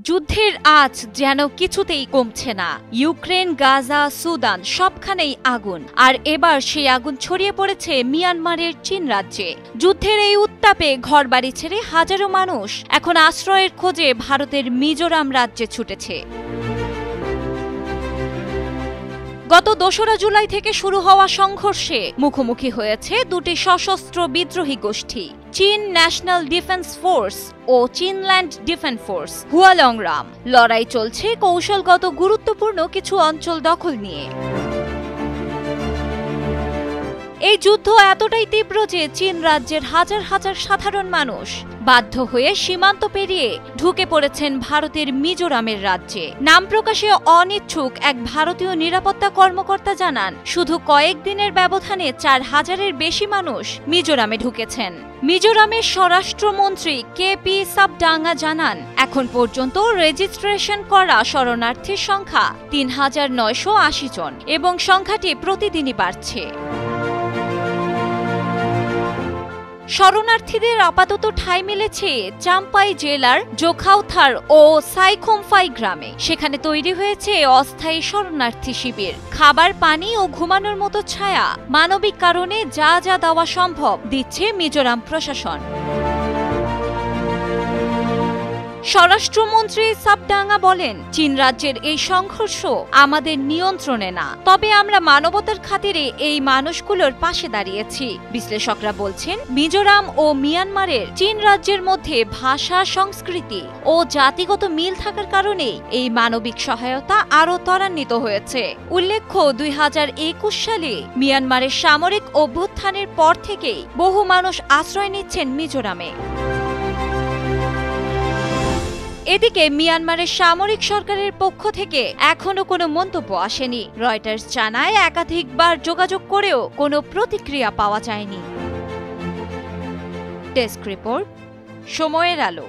যুদ্ধের আঁচ যেন কিছুতেই কমছে না। ইউক্রেন, গাজা, সুদান সবখানেই আগুন, আর এবার সেই আগুন ছড়িয়ে পড়েছে মিয়ানমারের চীন রাজ্যে। যুদ্ধের এই উত্তাপে ঘরবাড়ি ছেড়ে হাজারো মানুষ এখন আশ্রয়ের খোঁজে ভারতের মিজোরাম রাজ্যে ছুটেছে। গত ২রা জুলাই থেকে শুরু হওয়া সংঘর্ষে মুখোমুখি হয়েছে দুটি সশস্ত্র বিদ্রোহী গোষ্ঠী, চীন ন্যাশনাল ডিফেন্স ফোর্স ও চীনল্যান্ড ডিফেন্স ফোর্স হুয়ালংরাম। লড়াই চলছে কৌশলগত গুরুত্বপূর্ণ কিছু অঞ্চল দখল নিয়ে। এই যুদ্ধ এতটাই তীব্র যে চীন রাজ্যের হাজার হাজার সাধারণ মানুষ বাধ্য হয়ে সীমান্ত পেরিয়ে ঢুকে পড়েছেন ভারতের মিজোরামের রাজ্যে। নাম প্রকাশে অনিচ্ছুক এক ভারতীয় নিরাপত্তা কর্মকর্তা জানান, শুধু কয়েকদিনের ব্যবধানে ৪,০০০-এর বেশি মানুষ মিজোরামে ঢুকেছেন। মিজোরামের স্বরাষ্ট্রমন্ত্রী কেপি সাবডাঙ্গা জানান, এখন পর্যন্ত রেজিস্ট্রেশন করা শরণার্থীর সংখ্যা ৩,৯৮০ জন এবং সংখ্যাটি প্রতিদিনই বাড়ছে। শরণার্থীদের আপাতত ঠাঁই মিলেছে চাম্পাই জেলার জোখাউথার ও সাইখোমফাই গ্রামে। সেখানে তৈরি হয়েছে অস্থায়ী শরণার্থী শিবির। খাবার, পানি ও ঘুমানোর মতো ছায়া, মানবিক কারণে যা যা দেওয়া সম্ভব দিচ্ছে মিজোরাম প্রশাসন। স্বরাষ্ট্রমন্ত্রী সাবডাঙ্গা বলেন, চীন রাজ্যের এই সংঘর্ষ আমাদের নিয়ন্ত্রণে না, তবে আমরা মানবতার খাতিরে এই মানুষগুলোর পাশে দাঁড়িয়েছি। বিশ্লেষকরা বলছেন, মিজোরাম ও মিয়ানমারের চীন রাজ্যের মধ্যে ভাষা, সংস্কৃতি ও জাতিগত মিল থাকার কারণে এই মানবিক সহায়তা আরও ত্বরান্বিত হয়েছে। উল্লেখ্য, ২০২১ সালে মিয়ানমারের সামরিক অভ্যুত্থানের পর থেকেই বহু মানুষ আশ্রয় নিচ্ছেন মিজোরামে। এদিকে মিয়ানমারের সামরিক সরকারের পক্ষ থেকে এখনো কোনো মন্তব্য আসেনি। রয়টার্স জানায়, একাধিকবার যোগাযোগ করেও কোনো প্রতিক্রিয়া পাওয়া যায়নি। ডেস্ক রিপোর্ট, সময়ের আলো।